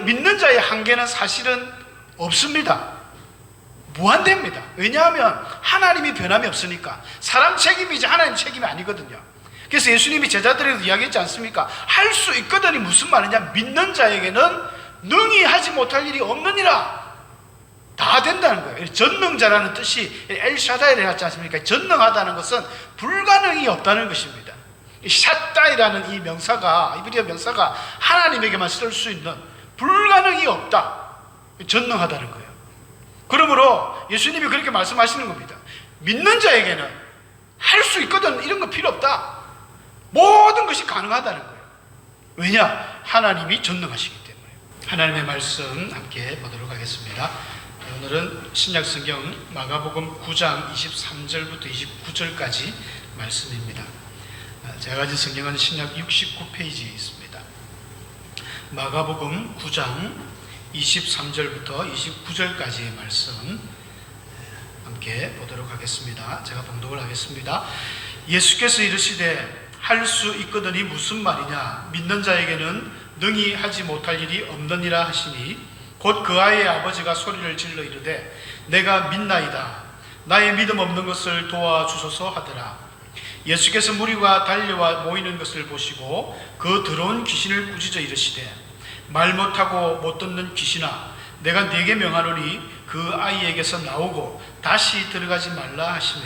믿는 자의 한계는 사실은 없습니다. 무한대입니다. 왜냐하면 하나님이 변함이 없으니까. 사람 책임이지 하나님 책임이 아니거든요. 그래서 예수님이 제자들에게 이야기했지 않습니까? 할 수 있거든이 무슨 말이냐? 믿는 자에게는 능히 하지 못할 일이 없느니라. 다 된다는 거예요. 전능자라는 뜻이 엘샤다이를 갖지 않습니까? 전능하다는 것은 불가능이 없다는 것입니다. 샷다이라는 이 명사가, 이브리어 명사가 하나님에게만 쓸 수 있는 불가능이 없다, 전능하다는 거예요. 그러므로 예수님이 그렇게 말씀하시는 겁니다. 믿는 자에게는 할 수 있거든, 이런 거 필요 없다. 모든 것이 가능하다는 거예요. 왜냐? 하나님이 전능하시기 때문에. 하나님의 말씀 함께 보도록 하겠습니다. 오늘은 신약성경 마가복음 9장 23절부터 29절까지 말씀입니다. 제가 가진 성경은 신약 69페이지에 있습니다. 마가복음 9장 23절부터 29절까지의 말씀 함께 보도록 하겠습니다. 제가 봉독을 하겠습니다. 예수께서 이르시되 할 수 있거든이 무슨 말이냐? 믿는 자에게는 능히 하지 못할 일이 없느니라 하시니 곧 그 아이의 아버지가 소리를 질러 이르되 내가 믿나이다. 나의 믿음 없는 것을 도와주소서 하더라. 예수께서 무리가 달려와 모이는 것을 보시고 그 더러운 귀신을 꾸짖어 이르시되 말 못하고 못 듣는 귀신아, 내가 네게 명하노니 그 아이에게서 나오고 다시 들어가지 말라 하시매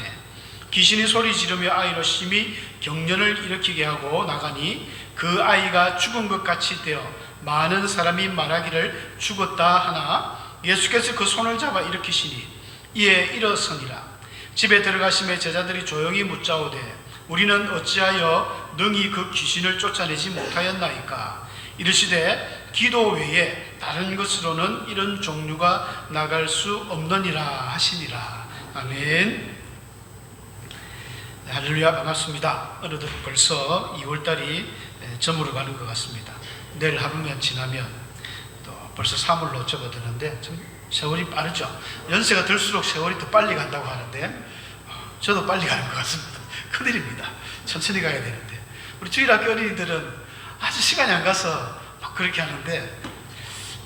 귀신이 소리 지르며 아이로 심히 경련을 일으키게 하고 나가니 그 아이가 죽은 것 같이 되어 많은 사람이 말하기를 죽었다 하나 예수께서 그 손을 잡아 일으키시니 이에 일어서니라. 집에 들어가심에 제자들이 조용히 묻자오되 우리는 어찌하여 능히 그 귀신을 쫓아내지 못하였나이까? 이르시되 기도 외에 다른 것으로는 이런 종류가 나갈 수 없느니라 하시니라. 아멘. 할렐루야, 반갑습니다. 어느덧 벌써 2월달이 저물어 가는 것 같습니다. 내일 하루면 지나면 또 벌써 3월로 접어드는데 좀 세월이 빠르죠. 연세가 들수록 세월이 더 빨리 간다고 하는데 저도 빨리 가는 것 같습니다. 큰일입니다. 천천히 가야 되는데 우리 주일학교 어린이들은 아주 시간이 안 가서 막 그렇게 하는데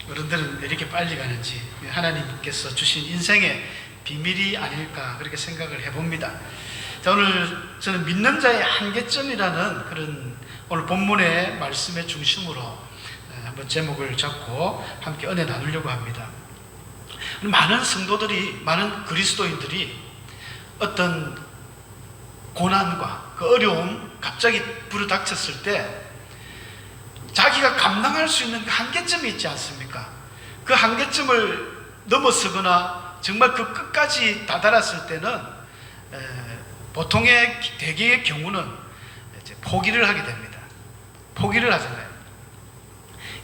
어른들은 왜 이렇게 빨리 가는지 하나님께서 주신 인생의 비밀이 아닐까 그렇게 생각을 해봅니다. 자, 오늘 저는 믿는 자의 한계점이라는 그런 오늘 본문의 말씀의 중심으로 한번 제목을 잡고 함께 은혜 나누려고 합니다. 많은 성도들이, 많은 그리스도인들이 어떤 고난과 그 어려움 갑자기 불어닥쳤을 때 자기가 감당할 수 있는 한계점이 있지 않습니까? 그 한계점을 넘어서거나 정말 그 끝까지 다다랐을 때는 보통의 대개의 경우는 이제 포기를 하게 됩니다. 포기를 하잖아요.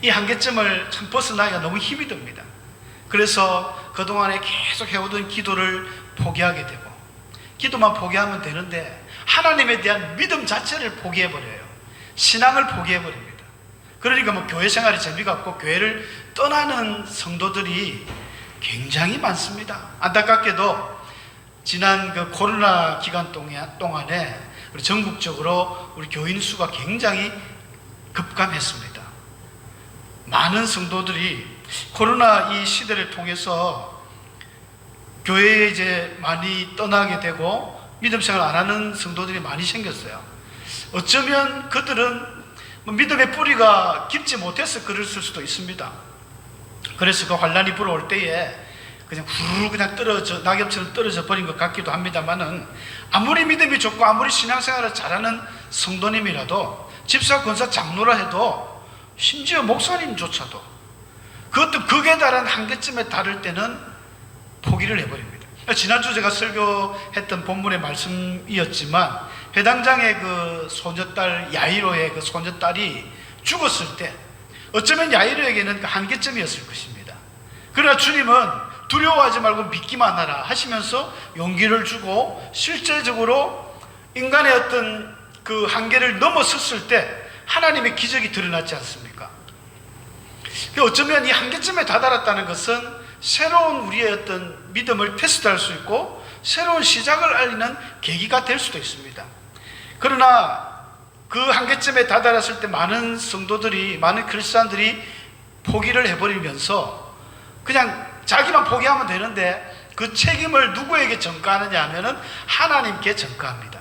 이 한계점을 참 벗어나기가 너무 힘이 듭니다. 그래서 그동안에 계속 해오던 기도를 포기하게 되고 기도만 포기하면 되는데 하나님에 대한 믿음 자체를 포기해버려요. 신앙을 포기해버립니다. 그러니까 뭐 교회 생활에 재미가 없고 교회를 떠나는 성도들이 굉장히 많습니다. 안타깝게도 지난 그 코로나 기간 동안에 우리 전국적으로 우리 교인 수가 굉장히 급감했습니다. 많은 성도들이 코로나 이 시대를 통해서 교회에 이제 많이 떠나게 되고 믿음 생활 안 하는 성도들이 많이 생겼어요. 어쩌면 그들은 믿음의 뿌리가 깊지 못해서 그랬을 수도 있습니다. 그래서 그 환란이 불어올 때에 그냥 후루룩 그냥 떨어져, 낙엽처럼 떨어져 버린 것 같기도 합니다만은 아무리 믿음이 좋고 아무리 신앙생활을 잘하는 성도님이라도 집사, 권사, 장로라 해도 심지어 목사님조차도 그 어떤 극에 달한 한계점에 달을 때는 포기를 해버립니다. 지난주 제가 설교했던 본문의 말씀이었지만 회당장의 그 소녀딸 야이로의 그 소녀딸이 죽었을 때 어쩌면 야이로에게는 그 한계점이었을 것입니다. 그러나 주님은 두려워하지 말고 믿기만 하라 하시면서 용기를 주고 실제적으로 인간의 어떤 그 한계를 넘어섰을 때 하나님의 기적이 드러났지 않습니까? 어쩌면 이 한계점에 다다랐다는 것은 새로운 우리의 어떤 믿음을 테스트할 수 있고 새로운 시작을 알리는 계기가 될 수도 있습니다. 그러나 그 한계점에 다다랐을 때 많은 성도들이, 많은 크리스찬들이 포기를 해버리면서 그냥 자기만 포기하면 되는데 그 책임을 누구에게 전가하느냐 하면은 하나님께 전가합니다.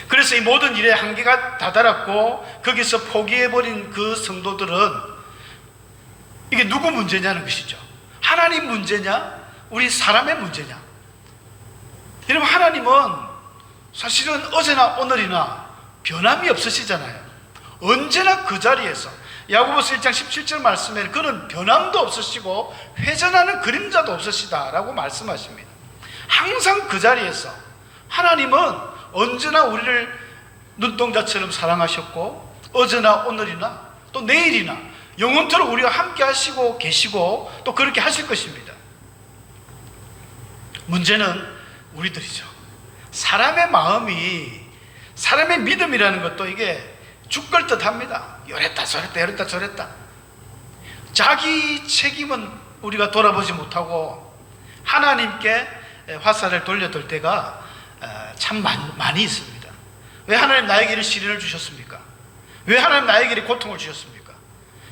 그래서 이 모든 일에 한계가 다다랐고 거기서 포기해버린 그 성도들은 이게 누구 문제냐는 것이죠. 하나님 문제냐? 우리 사람의 문제냐? 여러분, 하나님은 사실은 어제나 오늘이나 변함이 없으시잖아요. 언제나 그 자리에서 야고보서 1장 17절 말씀에 그는 변함도 없으시고 회전하는 그림자도 없으시다라고 말씀하십니다. 항상 그 자리에서 하나님은 언제나 우리를 눈동자처럼 사랑하셨고 어제나 오늘이나 또 내일이나 영원토록 우리와 함께 하시고 계시고 또 그렇게 하실 것입니다. 문제는 우리들이죠. 사람의 마음이, 사람의 믿음이라는 것도 이게 죽을 듯 합니다. 요랬다 저랬다 요랬다 저랬다. 자기 책임은 우리가 돌아보지 못하고 하나님께 화살을 돌려둘 때가 참 많이 있습니다. 왜 하나님 나에게 이런 시련을 주셨습니까? 왜 하나님 나에게 이런 고통을 주셨습니까?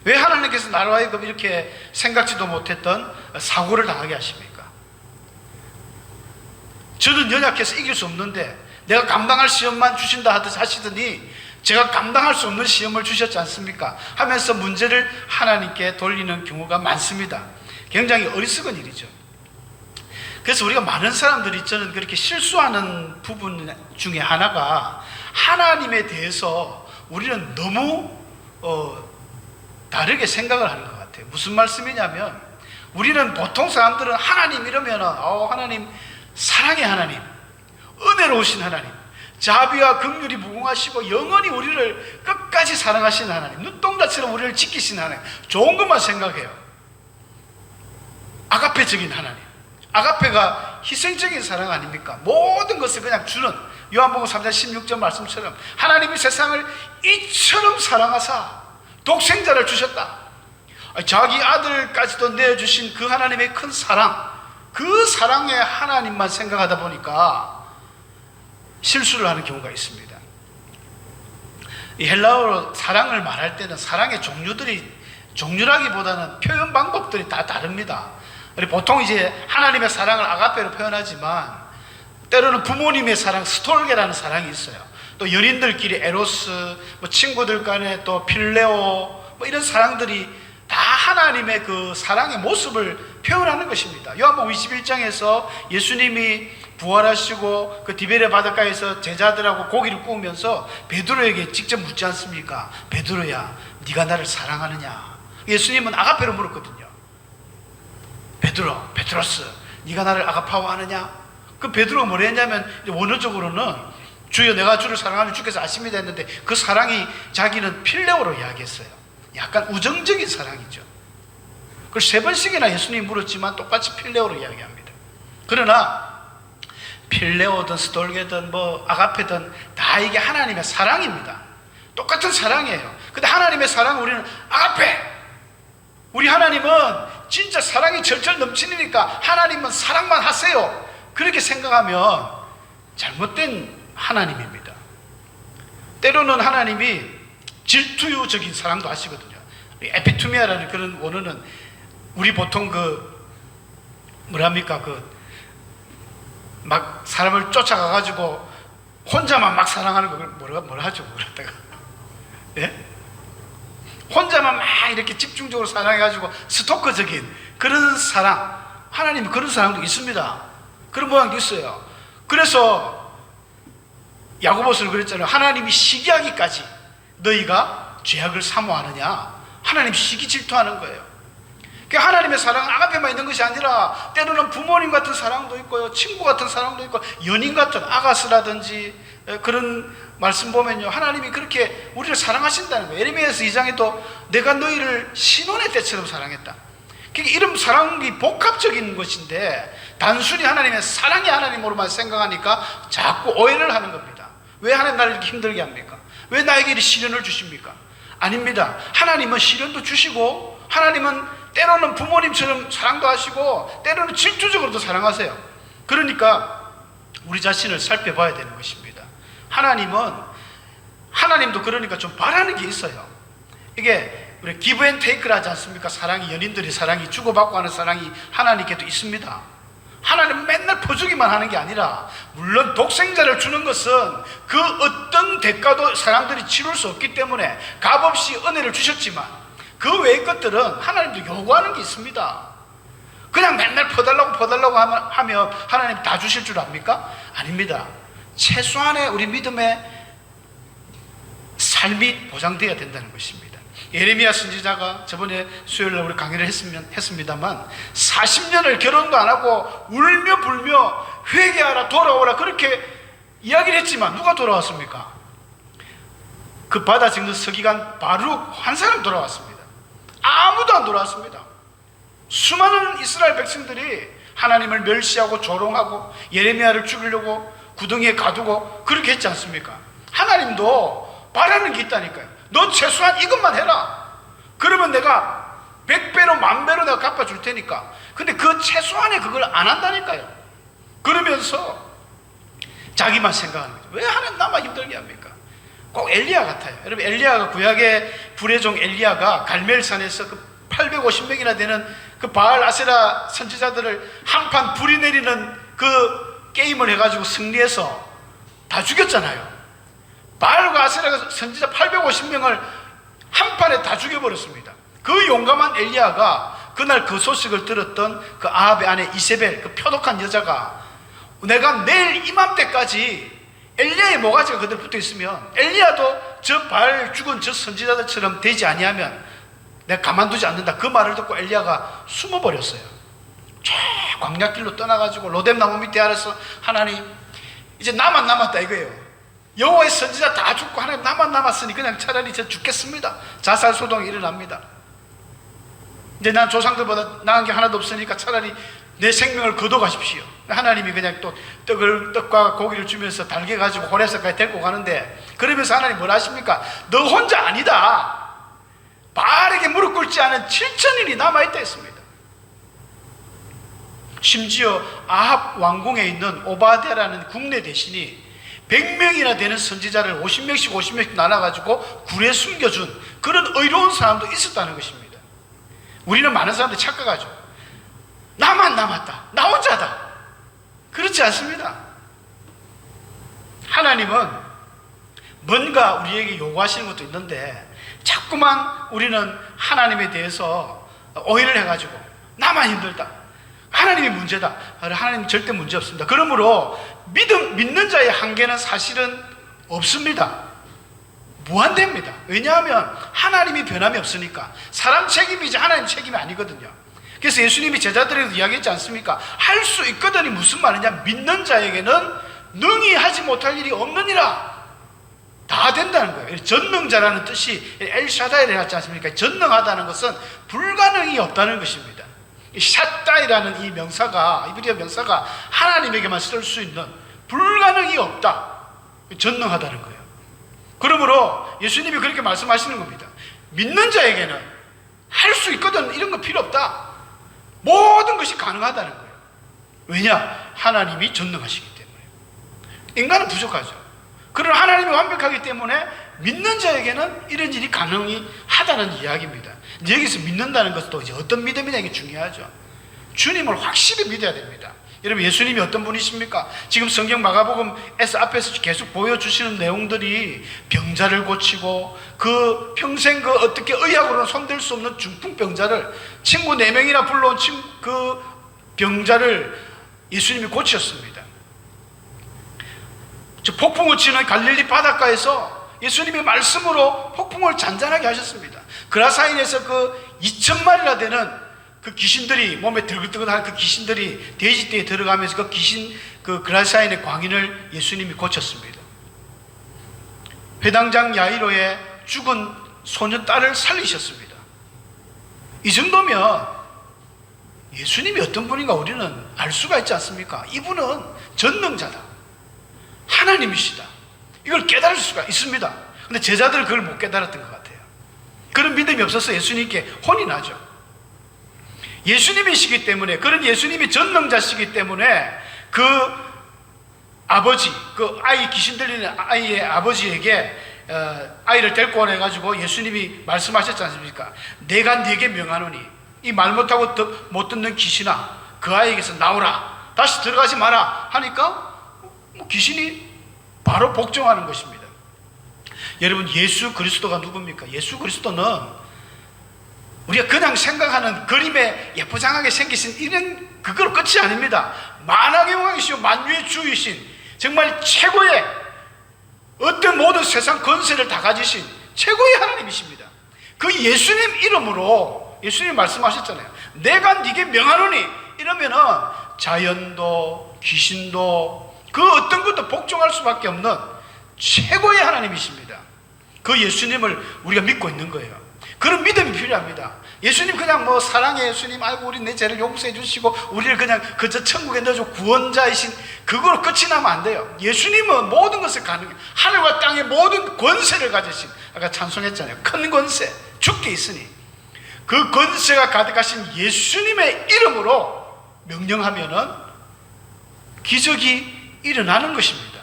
왜 하나님께서 나로 하여금 이렇게 생각지도 못했던 사고를 당하게 하십니까? 저는 연약해서 이길 수 없는데 내가 감당할 시험만 주신다 하시더니 제가 감당할 수 없는 시험을 주셨지 않습니까? 하면서 문제를 하나님께 돌리는 경우가 많습니다. 굉장히 어리석은 일이죠. 그래서 우리가 많은 사람들이 저는 그렇게 실수하는 부분 중에 하나가 하나님에 대해서 우리는 너무 다르게 생각을 하는 것 같아요. 무슨 말씀이냐면 우리는 보통 사람들은 하나님 이러면 하나님 사랑의 하나님, 은혜로우신 하나님, 자비와 긍휼이 무궁하시고 영원히 우리를 끝까지 사랑하시는 하나님, 눈동자처럼 우리를 지키시는 하나님, 좋은 것만 생각해요. 아가페적인 하나님, 아가페가 희생적인 사랑 아닙니까? 모든 것을 그냥 주는, 요한복음 3장 16절 말씀처럼 하나님이 세상을 이처럼 사랑하사 독생자를 주셨다. 자기 아들까지도 내어주신 그 하나님의 큰 사랑, 그 사랑의 하나님만 생각하다 보니까 실수를 하는 경우가 있습니다. 이 헬라어로 사랑을 말할 때는 사랑의 종류라기보다는 표현 방법들이 다 다릅니다. 보통 이제 하나님의 사랑을 아가페로 표현하지만 때로는 부모님의 사랑, 스톨게라는 사랑이 있어요. 또 연인들끼리 에로스, 친구들 간에 또 필레오, 이런 사랑들이 다 하나님의 그 사랑의 모습을 표현하는 것입니다. 요한복음 21장에서 예수님이 부활하시고 그 디베레 바닷가에서 제자들하고 고기를 구우면서 베드로에게 직접 묻지 않습니까? 베드로야, 네가 나를 사랑하느냐? 예수님은 아가페로 물었거든요. 베드로스, 네가 나를 아가파워하느냐? 그 베드로가 뭐라 했냐면 원어적으로는 주여 내가 주를 사랑하면 주께서 아십니다 했는데 그 사랑이 자기는 필레오로 이야기했어요. 약간 우정적인 사랑이죠. 그걸 3번씩이나 예수님이 물었지만 똑같이 필레오로 이야기합니다. 그러나 필레오든 스톨게든 아가페든 다 이게 하나님의 사랑입니다. 똑같은 사랑이에요. 근데 하나님의 사랑은 우리는 아가페, 우리 하나님은 진짜 사랑이 절절 넘치니까 하나님은 사랑만 하세요, 그렇게 생각하면 잘못된 하나님입니다. 때로는 하나님이 질투적인 사랑도 하시거든요. 에피투미아라는 그런 원어는 우리 보통 막 사람을 쫓아가가지고 혼자만 막 사랑하는 걸 뭐라 하죠? 예? 혼자만 막 이렇게 집중적으로 사랑해가지고 스토커적인 그런 사랑, 하나님은 그런 사랑도 있습니다. 그런 모양도 있어요. 그래서 야고보서는 그랬잖아요. 하나님이 시기하기까지 너희가 죄악을 사모하느냐? 하나님 시기 질투하는 거예요. 그러니까 하나님의 사랑은 아가페만 있는 것이 아니라 때로는 부모님 같은 사랑도 있고요, 친구 같은 사랑도 있고, 연인 같은 아가스라든지 그런 말씀 보면요, 하나님이 그렇게 우리를 사랑하신다는 거예요. 예레미야서 2장에도 내가 너희를 신혼의 때처럼 사랑했다. 그러니까 이런 사랑이 복합적인 것인데 단순히 하나님의 사랑이 하나님으로만 생각하니까 자꾸 오해를 하는 겁니다. 왜 하나님 나를 이렇게 힘들게 합니까? 왜 나에게 이렇게 시련을 주십니까? 아닙니다. 하나님은 시련도 주시고 하나님은 때로는 부모님처럼 사랑도 하시고 때로는 질투적으로도 사랑하세요. 그러니까 우리 자신을 살펴봐야 되는 것입니다. 하나님도 그러니까 좀 바라는 게 있어요. 이게 우리 기브 앤 테이크를 하지 않습니까? 사랑이, 연인들이 사랑이 주고받고 하는 사랑이 하나님께도 있습니다. 하나님 맨날 퍼주기만 하는 게 아니라, 물론 독생자를 주는 것은 그 어떤 대가도 사람들이 치룰 수 없기 때문에 값없이 은혜를 주셨지만, 그 외의 것들은 하나님도 요구하는 게 있습니다. 그냥 맨날 퍼달라고 하면 하나님 다 주실 줄 압니까? 아닙니다. 최소한의 우리 믿음의 삶이 보장되어야 된다는 것입니다. 예레미야 선지자가 저번에 수요일날 우리 강의를 했습니다만 40년을 결혼도 안 하고 울며 불며 회개하라 돌아오라 그렇게 이야기를 했지만 누가 돌아왔습니까? 그 받아 적는 서기관 바룩 한 사람 돌아왔습니다. 아무도 안 돌아왔습니다. 수많은 이스라엘 백성들이 하나님을 멸시하고 조롱하고 예레미야를 죽이려고 구덩이에 가두고 그렇게 했지 않습니까? 하나님도 바라는 게 있다니까요. 너 최소한 이것만 해라. 그러면 내가 100배로 10,000배로 내가 갚아줄 테니까. 근데 그 최소한의 그걸 안 한다니까요. 그러면서 자기만 생각하는 거죠. 왜 하나님 나만 힘들게 합니까? 꼭 엘리야 같아요. 여러분, 엘리야가 구약의 불의 종 엘리야가 갈멜산에서 그 850명이나 되는 그 바알 아세라 선지자들을 한판 불이 내리는 그 게임을 해가지고 승리해서 다 죽였잖아요. 바알과 아세라 선지자 850명을 한 판에 다 죽여버렸습니다. 그 용감한 엘리야가 그날 그 소식을 들었던 그 아합의 아내 이세벨, 그 표독한 여자가 내가 내일 이맘때까지 엘리야의 모가지가 그대로 붙어 있으면 엘리야도 저 바알 죽은 저 선지자들처럼 되지 아니하면 내가 가만두지 않는다. 그 말을 듣고 엘리야가 숨어버렸어요. 저 광야길로 떠나가지고 로뎀 나무 밑에 아래서 하나님 이제 나만 남았다 이거예요. 여호와의 선지자 다 죽고 하나님 나만 남았으니 그냥 차라리 저 죽겠습니다. 자살 소동이 일어납니다. 이제 난 조상들보다 나은 게 하나도 없으니까 차라리 내 생명을 거둬가십시오. 하나님이 그냥 또 떡과 고기를 주면서 달게 가지고 호레스까지 데리고 가는데, 그러면서 하나님 뭐라 하십니까? 너 혼자 아니다. 바알에게 무릎 꿇지 않은 7,000인이 남아있다 했습니다. 심지어 아합 왕궁에 있는 오바댜라는 국내 대신이 100명이나 되는 선지자를 50명씩 나눠가지고 굴에 숨겨준 그런 의로운 사람도 있었다는 것입니다. 우리는 많은 사람들이 착각하죠. 나만 남았다. 나 혼자다. 그렇지 않습니다. 하나님은 뭔가 우리에게 요구하시는 것도 있는데 자꾸만 우리는 하나님에 대해서 오해를 해가지고 나만 힘들다. 하나님이 문제다. 하나님 절대 문제 없습니다. 그러므로 믿는 자의 한계는 사실은 없습니다. 무한대입니다. 왜냐하면 하나님이 변함이 없으니까. 사람 책임이지 하나님 책임이 아니거든요. 그래서 예수님이 제자들에게 이야기했지 않습니까? 할 수 있거든이 무슨 말이냐? 믿는 자에게는 능히 하지 못할 일이 없느니라. 다 된다는 거예요. 전능자라는 뜻이 엘샤다이를 했지 않습니까? 전능하다는 것은 불가능이 없다는 것입니다. 샷다이라는 이 명사가, 이브리어 명사가 하나님에게만 쓸 수 있는 불가능이 없다. 전능하다는 거예요. 그러므로 예수님이 그렇게 말씀하시는 겁니다. 믿는 자에게는 할 수 있거든 이런 거 필요 없다. 모든 것이 가능하다는 거예요. 왜냐? 하나님이 전능하시기 때문에. 인간은 부족하죠. 그러나 하나님이 완벽하기 때문에 믿는 자에게는 이런 일이 가능하다는 이야기입니다. 여기서 믿는다는 것도 이제 어떤 믿음이냐 이게 중요하죠. 주님을 확실히 믿어야 됩니다. 여러분, 예수님이 어떤 분이십니까? 지금 성경 마가복음에서 앞에서 계속 보여주시는 내용들이 병자를 고치고 그 평생 그 어떻게 의학으로는 손댈 수 없는 중풍병자를 친구 4명이나 불러온 그 병자를 예수님이 고치셨습니다. 저 폭풍을 치는 갈릴리 바닷가에서 예수님의 말씀으로 폭풍을 잔잔하게 하셨습니다. 그라사인에서 그 2,000마리나 되는 그 귀신들이 몸에 들긋들긋한 그 귀신들이 돼지떼에 들어가면서 그 귀신 그 그라사인의 광인을 예수님이 고쳤습니다. 회당장 야이로의 죽은 소녀딸을 살리셨습니다. 이 정도면 예수님이 어떤 분인가 우리는 알 수가 있지 않습니까? 이분은 전능자다. 하나님이시다. 이걸 깨달을 수가 있습니다. 근데 제자들은 그걸 못 깨달았던 것 같아요. 그런 믿음이 없어서 예수님께 혼이 나죠. 예수님이시기 때문에, 그런 예수님이 전능자시기 때문에 그 아버지, 그 아이, 귀신 들리는 아이의 아버지에게 아이를 데리고 오라 해가지고 예수님이 말씀하셨지 않습니까? 내가 네게 명하노니 이 말 못하고 못 듣는 귀신아 그 아이에게서 나오라, 다시 들어가지 마라 하니까 귀신이 바로 복종하는 것입니다. 여러분, 예수 그리스도가 누굽니까? 예수 그리스도는 우리가 그냥 생각하는 그림에 예쁘장하게 생기신 이런 그걸로 끝이 아닙니다. 만왕의 왕이시오 만유의 주이신 정말 최고의 어떤 모든 세상 권세를 다 가지신 최고의 하나님이십니다. 그 예수님 이름으로 예수님 말씀하셨잖아요. 내가 네게 명하노니 이러면은 자연도 귀신도 그 어떤 것도 복종할 수밖에 없는 최고의 하나님이십니다. 그 예수님을 우리가 믿고 있는 거예요. 그런 믿음이 필요합니다. 예수님 그냥 뭐 사랑해 예수님 아이고 우리 내 죄를 용서해 주시고 우리를 그냥 그저 천국에 넣어줘 구원자이신 그걸로 끝이 나면 안 돼요. 예수님은 모든 것을 가능해, 하늘과 땅의 모든 권세를 가지신, 아까 찬송했잖아요. 큰 권세 주께 있으니 그 권세가 가득하신 예수님의 이름으로 명령하면은 기적이 일어나는 것입니다.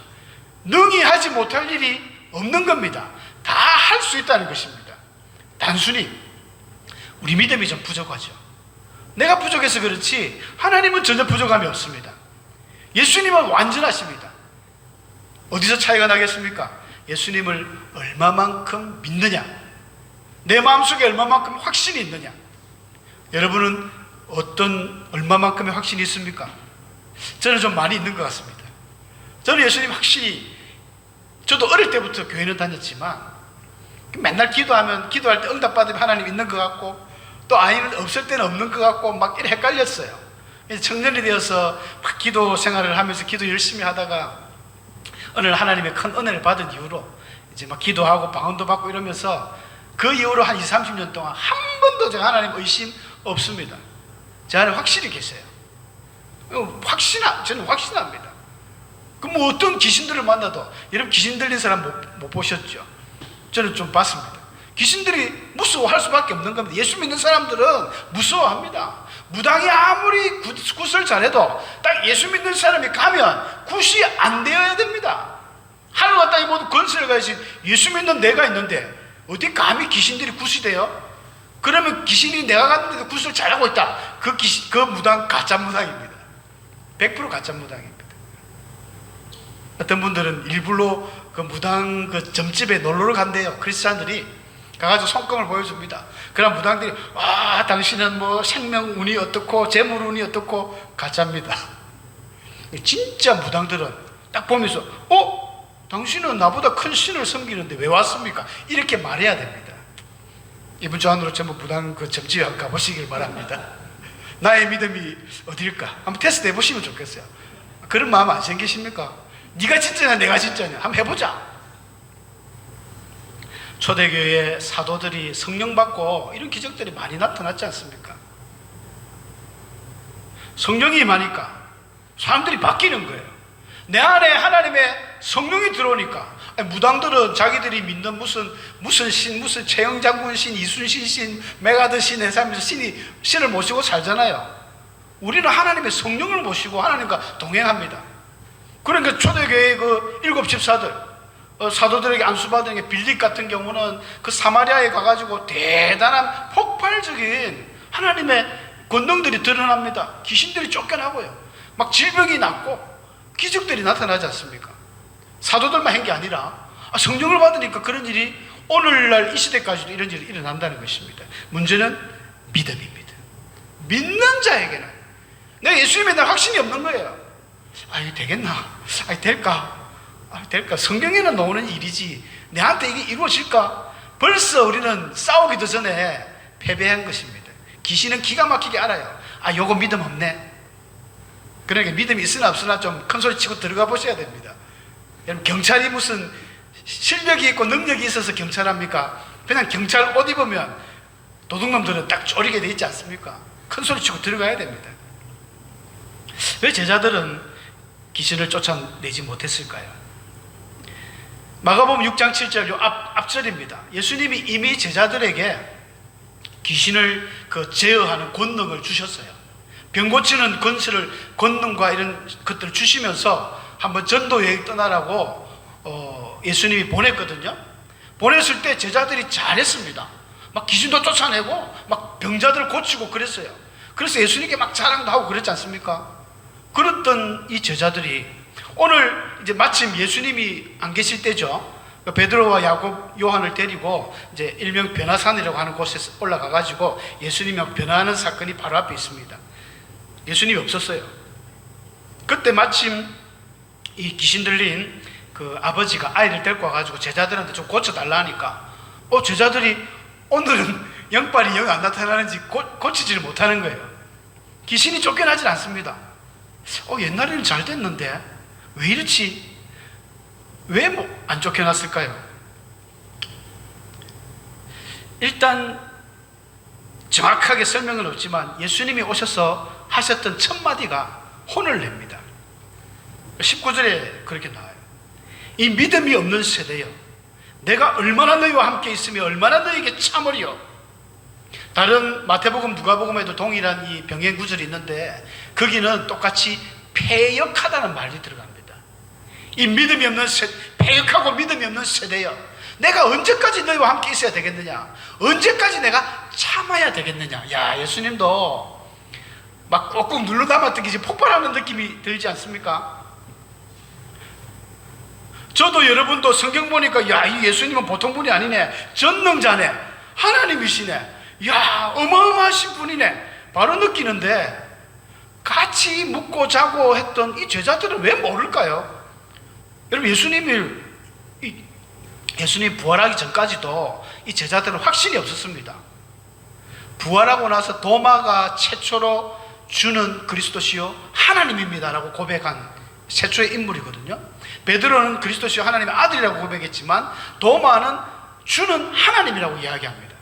능히 하지 못할 일이 없는 겁니다. 다 할 수 있다는 것입니다. 단순히 우리 믿음이 좀 부족하죠. 내가 부족해서 그렇지 하나님은 전혀 부족함이 없습니다. 예수님은 완전하십니다. 어디서 차이가 나겠습니까? 예수님을 얼마만큼 믿느냐, 내 마음속에 얼마만큼 확신이 있느냐. 여러분은 얼마만큼의 확신이 있습니까? 저는 좀 많이 있는 것 같습니다. 저는 예수님 확실히, 저도 어릴 때부터 교회는 다녔지만 맨날 기도할 때 응답받으면 하나님 있는 것 같고 또 아이는 없을 때는 없는 것 같고 막 이렇게 헷갈렸어요. 청년이 되어서 막 기도 생활을 하면서 기도 열심히 하다가 어느 날 하나님의 큰 은혜를 받은 이후로 이제 막 기도하고 방언도 받고 이러면서 그 이후로 한 20, 30년 동안 한 번도 제가 하나님 의심 없습니다. 제 안에 확실히 계세요. 저는 확신합니다. 그럼 뭐 어떤 귀신들을 만나도, 여러분 귀신 들린 사람 못 보셨죠? 저는 좀 봤습니다. 귀신들이 무서워할 수밖에 없는 겁니다. 예수 믿는 사람들은 무서워합니다. 무당이 아무리 굿을 잘해도 딱 예수 믿는 사람이 가면 굿이 안 되어야 됩니다. 하늘과 땅의 모든 권세를 가지신 예수 믿는 내가 있는데 어디 감히 귀신들이 굿이 돼요? 그러면 귀신이 내가 갔는데도 굿을 잘하고 있다. 그 무당 가짜 무당입니다. 100% 가짜 무당입니다. 어떤 분들은 일부러 그 무당 그 점집에 놀러 간대요. 크리스찬들이 가가지고 손금을 보여줍니다. 그럼 무당들이 와 당신은 뭐 생명운이 어떻고 재물운이 어떻고. 가짜입니다. 진짜 무당들은 딱 보면서 당신은 나보다 큰 신을 섬기는데 왜 왔습니까? 이렇게 말해야 됩니다. 이번 주 안으로 전부 무당 그 점집에 한번 가보시길 바랍니다. 나의 믿음이 어딜까? 한번 테스트 해보시면 좋겠어요. 그런 마음 안 생기십니까? 네가 진짜냐 내가 진짜냐 한번 해보자. 초대교회 사도들이 성령 받고 이런 기적들이 많이 나타났지 않습니까? 성령이 임하니까 사람들이 바뀌는 거예요. 내 안에 하나님의 성령이 들어오니까. 무당들은 자기들이 믿는 무슨 신, 무슨 최영장군 신, 이순신 신, 메가드 신 해서 신을 모시고 살잖아요. 우리는 하나님의 성령을 모시고 하나님과 동행합니다. 그러니까 초대교회의 그 7 집사들, 사도들에게 안수받은 게 빌립 같은 경우는 그 사마리아에 가가지고 대단한 폭발적인 하나님의 권능들이 드러납니다. 귀신들이 쫓겨나고요. 막 질병이 낫고 기적들이 나타나지 않습니까? 사도들만 한 게 아니라 성령을 받으니까 그런 일이 오늘날 이 시대까지도 이런 일이 일어난다는 것입니다. 문제는 믿음입니다. 믿는 자에게는 내가 예수님에 대한 확신이 없는 거예요. 이게 되겠나? 될까? 성경에는 나오는 일이지 내한테 이게 이루어질까? 벌써 우리는 싸우기도 전에 패배한 것입니다. 귀신은 기가 막히게 알아요. 요거 믿음 없네. 그러니까 믿음이 있으나 없으나 좀 큰 소리 치고 들어가 보셔야 됩니다. 여러분, 경찰이 무슨 실력이 있고 능력이 있어서 경찰합니까? 그냥 경찰 옷 입으면 도둑놈들은 딱 쪼리게 돼 있지 않습니까? 큰 소리 치고 들어가야 됩니다. 왜 제자들은 귀신을 쫓아내지 못했을까요? 마가복음 6장 7절 앞절입니다. 예수님이 이미 제자들에게 귀신을 제어하는 권능을 주셨어요. 병 고치는 권능과 이런 것들을 주시면서 한번 전도 여행 떠나라고 예수님이 보냈거든요. 보냈을 때 제자들이 잘했습니다. 막 귀신도 쫓아내고 막 병자들 고치고 그랬어요. 그래서 예수님께 막 자랑도 하고 그랬지 않습니까? 그랬던 이 제자들이 오늘 이제 마침 예수님이 안 계실 때죠. 베드로와 야곱, 요한을 데리고 이제 일명 변화산이라고 하는 곳에 올라가 가지고 예수님이 변화하는 사건이 바로 앞에 있습니다. 예수님이 없었어요. 그때 마침 이 귀신 들린 그 아버지가 아이를 데리고 와가지고 제자들한테 좀 고쳐달라 하니까 제자들이 오늘은 영빨이 영 안 나타나는지 고치지를 못하는 거예요. 귀신이 쫓겨나질 않습니다. 옛날에는 잘 됐는데 왜 이렇지? 왜 안 쫓겨났을까요? 일단 정확하게 설명은 없지만 예수님이 오셔서 하셨던 첫 마디가 혼을 냅니다. 19절에 그렇게 나와요. 이 믿음이 없는 세대여, 내가 얼마나 너희와 함께 있으며 얼마나 너희에게 참으리요. 다른 마태복음, 누가복음에도 동일한 이 병행 구절이 있는데 거기는 똑같이 패역하다는 말이 들어갑니다. 이 믿음이 없는 패역하고 믿음이 없는 세대여, 내가 언제까지 너희와 함께 있어야 되겠느냐? 언제까지 내가 참아야 되겠느냐? 야, 예수님도 막 꾹꾹 눌러 담았던 게 폭발하는 느낌이 들지 않습니까? 저도 여러분도 성경 보니까 야, 이 예수님은 보통 분이 아니네, 전능자네, 하나님이시네, 야, 어마어마하신 분이네 바로 느끼는데 같이 묵고 자고 했던 이 제자들은 왜 모를까요? 여러분, 예수님이 부활하기 전까지도 이 제자들은 확신이 없었습니다. 부활하고 나서 도마가 최초로 주는 그리스도시요 하나님입니다라고 고백한 최초의 인물이거든요. 베드로는 그리스도시요 하나님의 아들이라고 고백했지만 도마는 주는 하나님이라고 이야기합니다.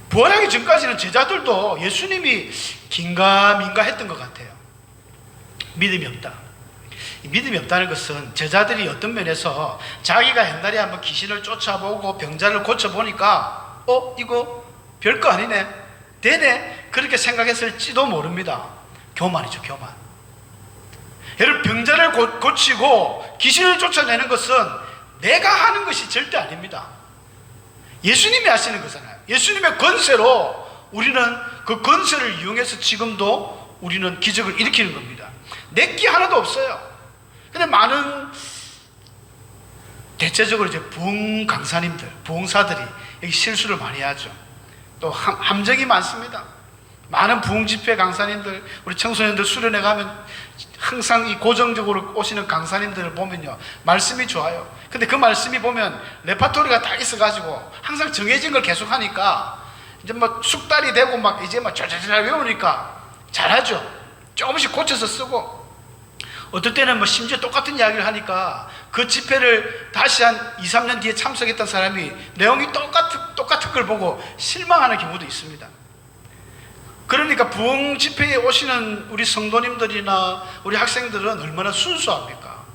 부활하기 전까지는 제자들도 예수님이 긴가민가 했던 것 같아요. 믿음이 없다. 믿음이 없다는 것은 제자들이 어떤 면에서 자기가 옛날에 한번 귀신을 쫓아보고 병자를 고쳐보니까 이거 별거 아니네, 되네, 그렇게 생각했을지도 모릅니다. 교만이죠, 교만. 여러분, 병자를 고치고 귀신을 쫓아내는 것은 내가 하는 것이 절대 아닙니다. 예수님이 하시는 거잖아요. 예수님의 권세로 우리는 그 권세를 이용해서 지금도 우리는 기적을 일으키는 겁니다. 내게 하나도 없어요. 근데 많은 대체적으로 이제 부흥 강사님들, 부흥사들이 여기 실수를 많이 하죠. 또 함정이 많습니다. 많은 부흥 집회 강사님들, 우리 청소년들 수련회 가면 항상 이 고정적으로 오시는 강사님들을 보면요, 말씀이 좋아요. 근데 그 말씀이 보면 레파토리가 다 있어가지고 항상 정해진 걸 계속 하니까 이제 뭐 숙달이 되고 막 이제 막 잘 외우니까 잘하죠. 조금씩 고쳐서 쓰고, 어떨 때는 뭐 심지어 똑같은 이야기를 하니까 그 집회를 다시 한 2, 3년 뒤에 참석했던 사람이 내용이 똑같은 걸 보고 실망하는 경우도 있습니다. 그러니까 부흥 집회에 오시는 우리 성도님들이나 우리 학생들은 얼마나 순수합니까?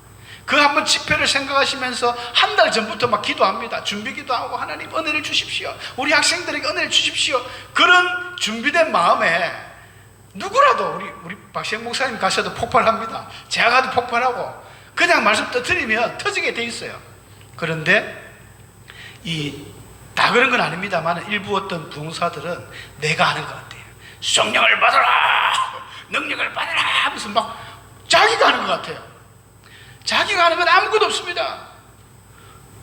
그 한번 집회를 생각하시면서 한 달 전부터 막 기도합니다. 준비 기도하고, 하나님 은혜를 주십시오, 우리 학생들에게 은혜를 주십시오. 그런 준비된 마음에 누구라도 우리 박시영 목사님 가셔도 폭발합니다. 제가 가도 폭발하고, 그냥 말씀 터뜨리면 터지게 돼 있어요. 그런데 다 그런 건 아닙니다만 일부 어떤 부흥사들은 내가 하는 것 같아요. 성령을 받아라, 능력을 받아라 하면서 막 자기가 하는 것 같아요. 자기가 하는 건 아무것도 없습니다.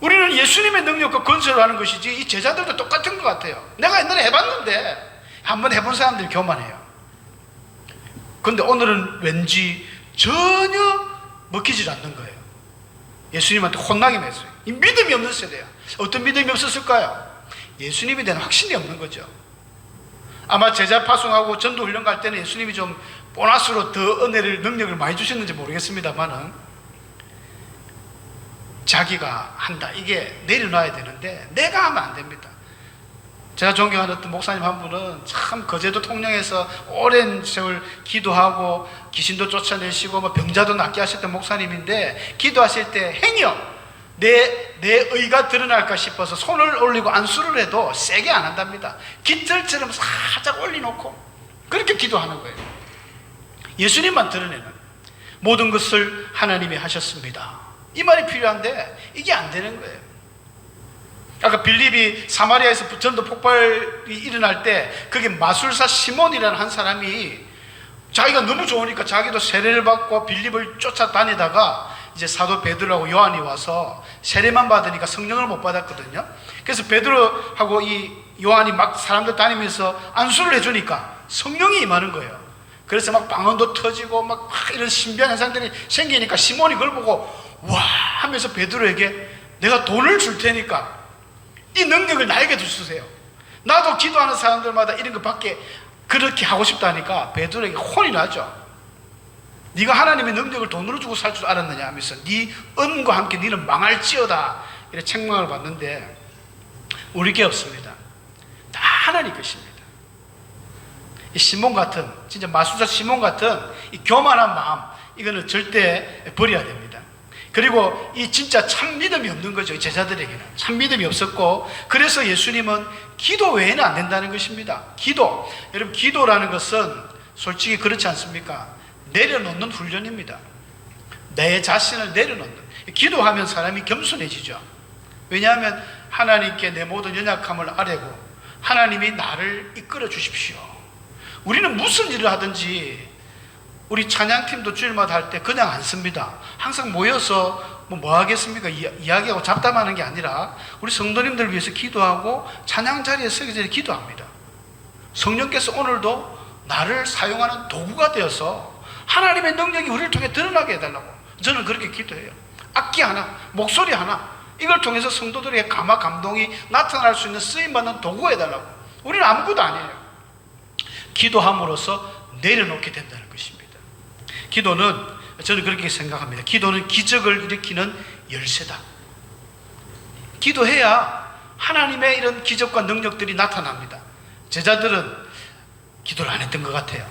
우리는 예수님의 능력과 권세로 하는 것이지, 이 제자들도 똑같은 것 같아요. 내가 옛날에 해봤는데, 한번 해본 사람들이 교만해요. 그런데 오늘은 왠지 전혀 먹히질 않는 거예요. 예수님한테 혼나기만 했어요. 이 믿음이 없는 세대야. 어떤 믿음이 없었을까요? 예수님에 대한 확신이 없는 거죠. 아마 제자 파송하고 전도 훈련 갈 때는 예수님이 좀 보너스로 더 은혜를, 능력을 많이 주셨는지 모르겠습니다만은 자기가 한다, 이게 내려놔야 되는데 내가 하면 안 됩니다. 제가 존경하는 어떤 목사님 한 분은 참 거제도 통영에서 오랜 세월 기도하고 귀신도 쫓아내시고 뭐 병자도 낫게 하셨던 목사님인데, 기도하실 때 행여 내 의가 드러날까 싶어서 손을 올리고 안수를 해도 세게 안 한답니다. 깃털처럼 살짝 올려놓고 그렇게 기도하는 거예요. 예수님만 드러내는, 모든 것을 하나님이 하셨습니다, 이 말이 필요한데 이게 안 되는 거예요. 아까 빌립이 사마리아에서 전도 폭발이 일어날 때 그게 마술사 시몬이라는 한 사람이 자기가 너무 좋으니까 자기도 세례를 받고 빌립을 쫓아다니다가 이제 사도 베드로하고 요한이 와서 세례만 받으니까 성령을 못 받았거든요. 그래서 베드로하고 이 요한이 막 사람들 다니면서 안수를 해주니까 성령이 임하는 거예요. 그래서 막 방언도 터지고 막 이런 신비한 현상들이 생기니까 시몬이 그걸 보고 와 하면서 베드로에게 내가 돈을 줄 테니까 이 능력을 나에게 주세요. 나도 기도하는 사람들마다 이런 거 받게 그렇게 하고 싶다니까 베드로에게 혼이 나죠. 네가 하나님의 능력을 돈으로 주고 살 줄 알았느냐 하면서 네 은과 함께 너는 망할지어다 이렇게 책망을 받는데 우리 게 없습니다. 다 하나님 것입니다. 이 시몬 같은 진짜 마술사 시몬 같은 이 교만한 마음 이거는 절대 버려야 됩니다. 그리고 이 진짜 참 믿음이 없는 거죠. 제자들에게는 참 믿음이 없었고 그래서 예수님은 기도 외에는 안 된다는 것입니다. 기도 여러분 기도라는 것은 솔직히 그렇지 않습니까? 내려놓는 훈련입니다. 내 자신을 내려놓는 기도하면 사람이 겸손해지죠. 왜냐하면 하나님께 내 모든 연약함을 아뢰고 하나님이 나를 이끌어 주십시오. 우리는 무슨 일을 하든지 우리 찬양팀도 주일마다 할 때 그냥 안 씁니다. 항상 모여서 뭐 하겠습니까? 이야기하고 잡담하는 게 아니라 우리 성도님들을 위해서 기도하고 찬양 자리에 서기 전에 기도합니다. 성령께서 오늘도 나를 사용하는 도구가 되어서 하나님의 능력이 우리를 통해 드러나게 해달라고 저는 그렇게 기도해요. 악기 하나, 목소리 하나 이걸 통해서 성도들에게 감동이 나타날 수 있는 쓰임받는 도구가 해달라고. 우리는 아무것도 아니에요. 기도함으로써 내려놓게 된다는 것입니다. 기도는 저는 그렇게 생각합니다. 기도는 기적을 일으키는 열쇠다. 기도해야 하나님의 이런 기적과 능력들이 나타납니다. 제자들은 기도를 안 했던 것 같아요.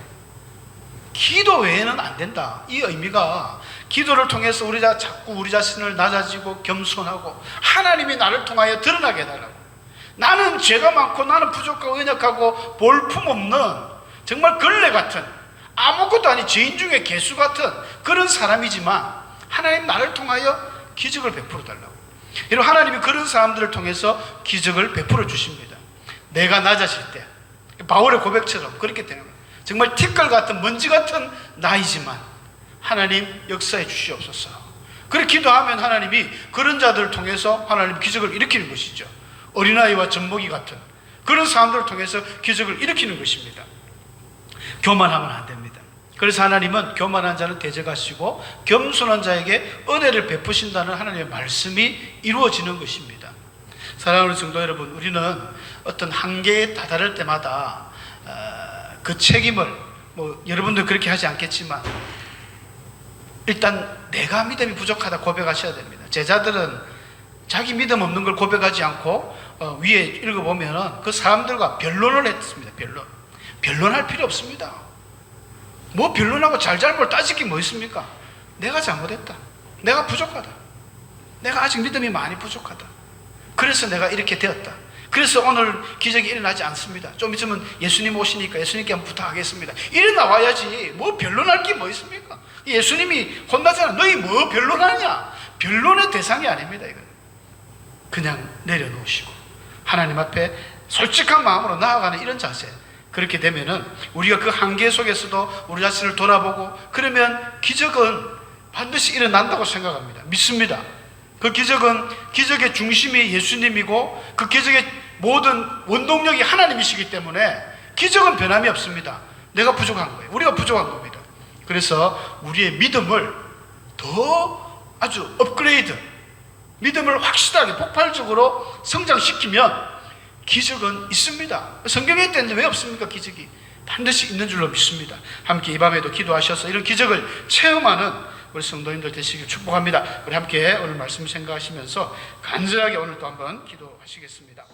기도 외에는 안 된다. 이 의미가 기도를 통해서 우리가 자꾸 우리 자신을 낮아지고 겸손하고 하나님이 나를 통하여 드러나게 해달라고. 나는 죄가 많고 나는 부족하고 연약하고 볼품없는 정말 걸레 같은 아무것도 아닌 죄인 중에 개수 같은 그런 사람이지만 하나님 나를 통하여 기적을 베풀어 달라고. 여러분 하나님이 그런 사람들을 통해서 기적을 베풀어 주십니다. 내가 낮아질 때 바울의 고백처럼 그렇게 되는 거예요. 정말 티끌 같은 먼지 같은 나이지만 하나님 역사해 주시옵소서. 그렇게 기도하면 하나님이 그런 자들을 통해서 하나님 기적을 일으키는 것이죠. 어린아이와 젖먹이 같은 그런 사람들을 통해서 기적을 일으키는 것입니다. 교만하면 안 됩니다. 그래서 하나님은 교만한 자는 대적하시고 겸손한 자에게 은혜를 베푸신다는 하나님의 말씀이 이루어지는 것입니다. 사랑하는 성도 여러분, 우리는 어떤 한계에 다다를 때마다 그 책임을 여러분들 그렇게 하지 않겠지만 일단 내가 믿음이 부족하다 고백하셔야 됩니다. 제자들은 자기 믿음 없는 걸 고백하지 않고 위에 읽어보면 그 사람들과 변론을 했습니다. 변론할 필요 없습니다. 뭐 변론하고 잘잘못 따질 게 뭐 있습니까? 내가 잘못했다. 내가 부족하다. 내가 아직 믿음이 많이 부족하다. 그래서 내가 이렇게 되었다. 그래서 오늘 기적이 일어나지 않습니다. 좀 있으면 예수님 오시니까 예수님께 한번 부탁하겠습니다. 일어나와야지. 뭐 변론할 게 뭐 있습니까? 예수님이 혼나잖아. 너희 뭐 변론하냐? 변론의 대상이 아닙니다. 이건 그냥 내려놓으시고 하나님 앞에 솔직한 마음으로 나아가는 이런 자세. 그렇게 되면은 우리가 그 한계 속에서도 우리 자신을 돌아보고 그러면 기적은 반드시 일어난다고 생각합니다. 믿습니다. 그 기적은 기적의 중심이 예수님이고 그 기적의 모든 원동력이 하나님이시기 때문에 기적은 변함이 없습니다. 내가 부족한 거예요. 우리가 부족한 겁니다. 그래서 우리의 믿음을 더 아주 업그레이드, 믿음을 확실하게 폭발적으로 성장시키면 기적은 있습니다. 성경에 있는데 왜 없습니까? 기적이 반드시 있는 줄로 믿습니다. 함께 이 밤에도 기도하셔서 이런 기적을 체험하는 우리 성도님들 되시길 축복합니다. 우리 함께 오늘 말씀 생각하시면서 간절하게 오늘 또 한번 기도하시겠습니다.